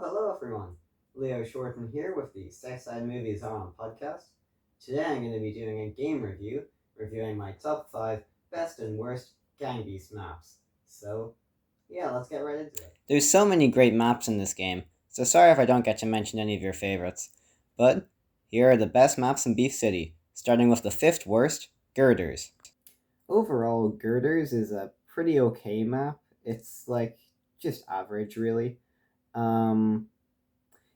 Hello everyone. Leo Shorten here with the Southside Movies Are On podcast. Today I'm going to be doing a game review, reviewing my top 5 best and worst Gang Beast maps. So, yeah, let's get right into it. There's so many great maps in this game, so sorry if I don't get to mention any of your favorites. But here are the best maps in Beef City, starting with the 5th worst, Girders. Overall, Girders is a pretty okay map. It's just average, really. Um,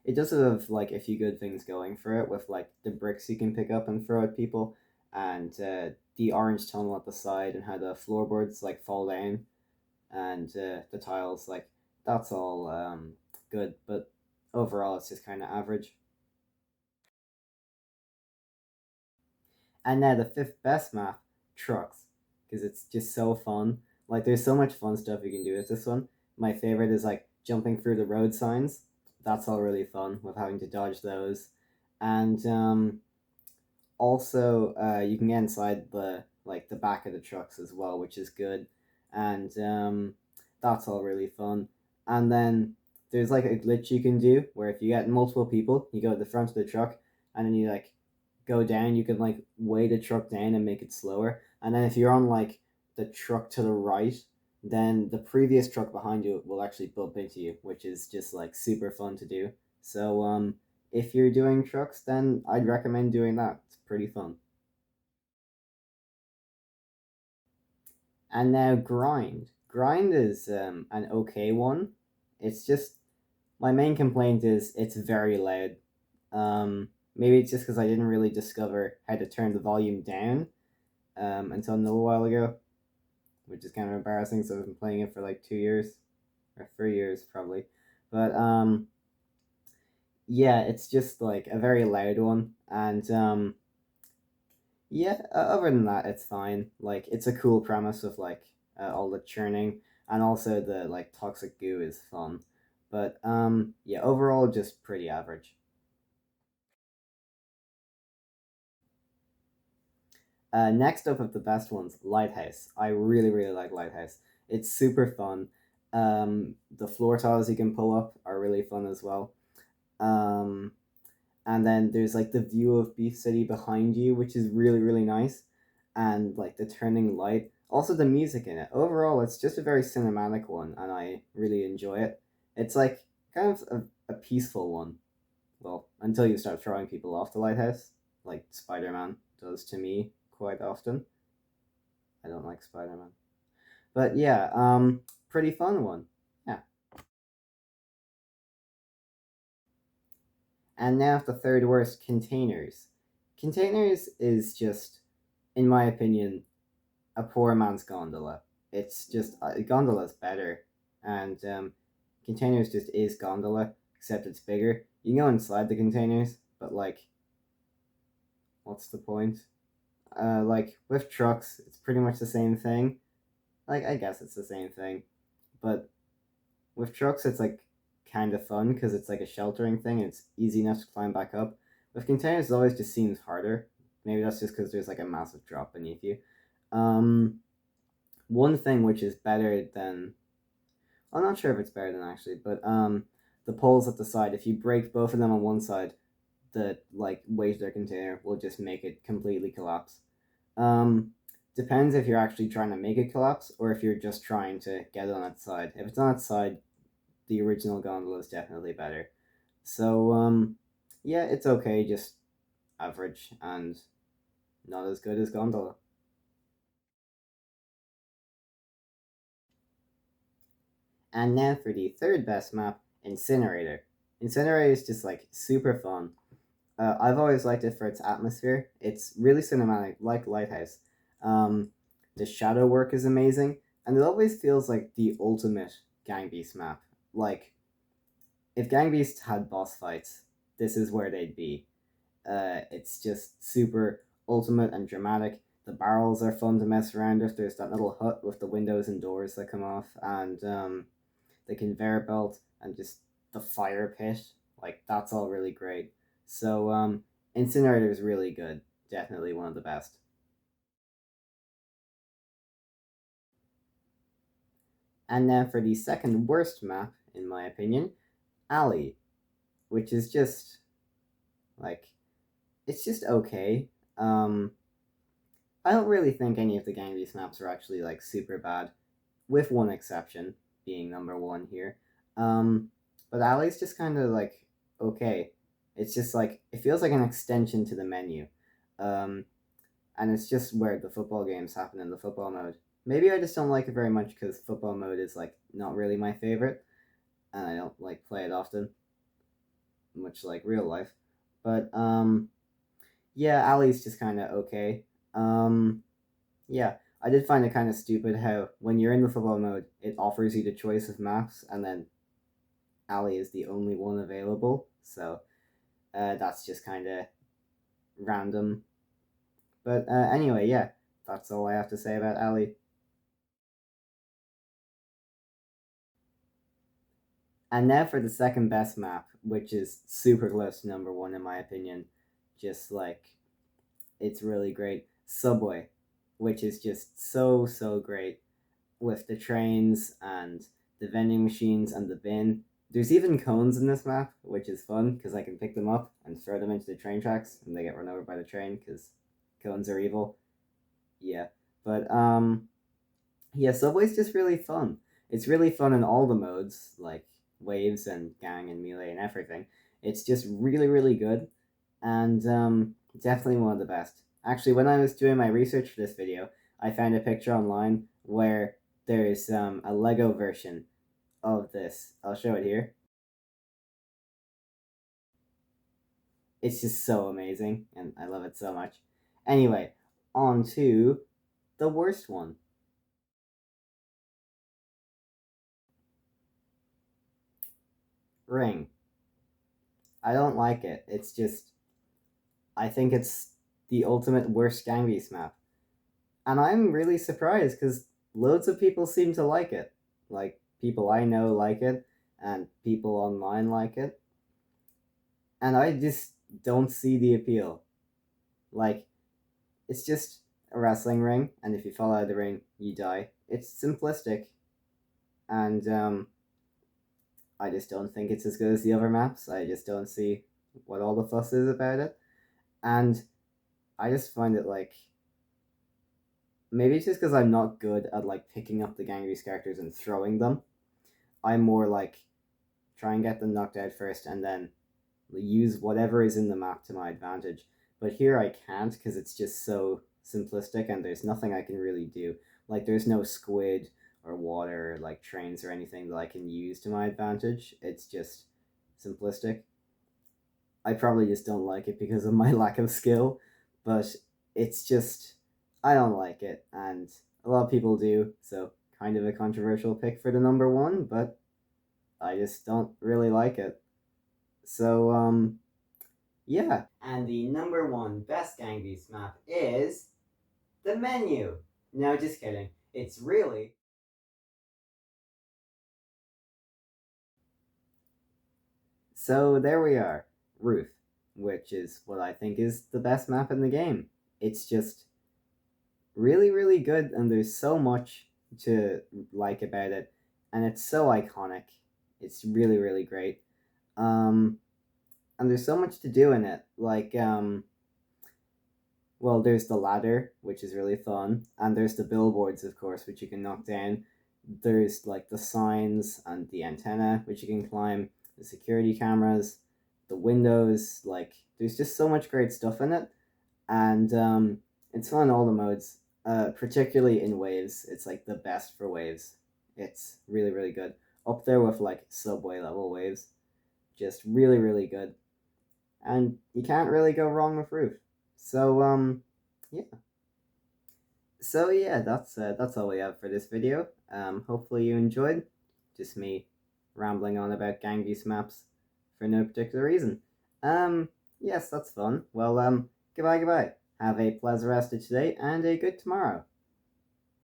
it does have a few good things going for it with the bricks you can pick up and throw at people, and the orange tunnel at the side and how the floorboards fall down, and the tiles that's all good, but overall it's just kind of average. And now the 5th best map, Trucks, because it's just so fun. There's so much fun stuff you can do with this one. My favorite is jumping through the road signs. That's all really fun with having to dodge those. And also you can get inside the back of the trucks as well, which is good. And that's all really fun. And then there's a glitch you can do where if you get multiple people, you go at the front of the truck and then you go down, you can weigh the truck down and make it slower. And then if you're on the truck to the right, then the previous truck behind you will actually bump into you, which is just super fun to do. So if you're doing trucks, then I'd recommend doing that. It's pretty fun. And now Grind. Grind is an okay one. It's just my main complaint is it's very loud. Maybe it's just because I didn't really discover how to turn the volume down until a little while ago, which is kind of embarrassing. So I've been playing it for 2 years or 3 years probably, but yeah, it's just a very loud one, and yeah. Other than that, it's fine. It's a cool premise with all the churning, and also the toxic goo is fun, but yeah, overall just pretty average. Next up of the best ones, Lighthouse. I really, really like Lighthouse. It's super fun. The floor tiles you can pull up are really fun as well. Um, and then there's the view of Beef City behind you, which is really, really nice. And the turning light. Also, the music in it. Overall, it's just a very cinematic one, and I really enjoy it. It's kind of a peaceful one. Well, until you start throwing people off the lighthouse, like Spider Man does to me quite often. I don't like Spider Man. But yeah, pretty fun one. Yeah. And now the third worst, Containers. Containers is just, in my opinion, a poor man's gondola. It's just gondola's better, and Containers just is gondola, except it's bigger. You can go inside the containers, but what's the point? With trucks, it's pretty much the same thing. I guess it's the same thing, but with trucks, it's kind of fun because it's a sheltering thing. And it's easy enough to climb back up. With containers, it always just seems harder. Maybe that's just because there's a massive drop beneath you. Um, One thing which is better than, I'm not sure if it's better than actually, but the poles at the side. If you break both of them on one side, the weight of their container will just make it completely collapse. Um, Depends if you're actually trying to make it collapse or if you're just trying to get it on its side. If it's on its side, the original gondola is definitely better. So yeah, it's okay, just average and not as good as gondola. And now for the third best map, Incinerator. Incinerator is just super fun. I've always liked it for its atmosphere. It's really cinematic, like Lighthouse. Um, the shadow work is amazing, and it always feels like the ultimate Gang Beast map. If Gang Beast had boss fights, this is where they'd be. It's just super ultimate and dramatic. The barrels are fun to mess around with. There's that little hut with the windows and doors that come off, and the conveyor belt, and just the fire pit. That's all really great. So Incinerator is really good. Definitely one of the best. And now for the second worst map, in my opinion, Alley, which is just like it's just okay. Um, I don't really think any of the gang beast maps are actually like super bad, with one exception being number one here. Um, but Alley's just kind of like okay. It's just like it feels like an extension to the menu, um, and it's just where the football games happen in the football mode. Maybe I just don't like it very much because football mode is like not really my favorite, and I don't like play it often, much like real life. But yeah, Alley's just kind of okay. Um, yeah, I did find it kind of stupid how when you're in the football mode, it offers you the choice of maps, and then Alley is the only one available. So that's just kind of random. But anyway, yeah, that's all I have to say about Alley. And now for the second best map, which is super close to number one in my opinion. Just like it's really great. Subway, which is just so great with the trains and the vending machines and the bin. There's even cones in this map, which is fun because I can pick them up and throw them into the train tracks and they get run over by the train because cones are evil. Yeah. But yeah, Subway's just really fun. It's really fun in all the modes, like waves and gang and melee and everything. It's just really good, and definitely one of the best. Actually, when I was doing my research for this video, I found a picture online where there's a Lego version of this. I'll show it here. It's just so amazing, and I love it so much. Anyway, on to the worst one. Ring. I don't like it. It's just I think it's the ultimate worst gang beast map. And I'm really surprised because loads of people seem to like it. Like, people I know like it, and people online like it. And I just don't see the appeal. Like, it's just a wrestling ring, and if you fall out of the ring, you die. It's simplistic, and I just don't think it's as good as the other maps. I just don't see what all the fuss is about it. And I just find it like maybe it's just because I'm not good at like picking up the Gangrene characters and throwing them. I'm more like try and get them knocked out first and then use whatever is in the map to my advantage. But here I can't because it's just so simplistic and there's nothing I can really do. Like there's no squid or water like trains or anything that I can use to my advantage. It's just simplistic. I probably just don't like it because of my lack of skill, but it's just I don't like it, and a lot of people do. So kind of a controversial pick for the number one, but I just don't really like it. So yeah. And the number one best Gang Beast map is the menu. No, just kidding. It's really so there we are. Ruth, which is what I think is the best map in the game. It's just really good, and there's so much to like about it, and it's so iconic. It's really great. Um, and there's so much to do in it. Like well, there's the ladder, which is really fun, and there's the billboards, of course, which you can knock down. There's like the signs and the antenna, which you can climb. The security cameras, the windows. Like there's just so much great stuff in it, and it's fun in all the modes. Particularly in waves, it's like the best for waves. It's really good. Up there with like subway level waves, just really good. And you can't really go wrong with Roof. So yeah. So yeah, that's all we have for this video. Hopefully you enjoyed. Just me rambling on about Ganges maps for no particular reason. Yes, that's fun. Well, goodbye. Have a pleasant rest of today and a good tomorrow.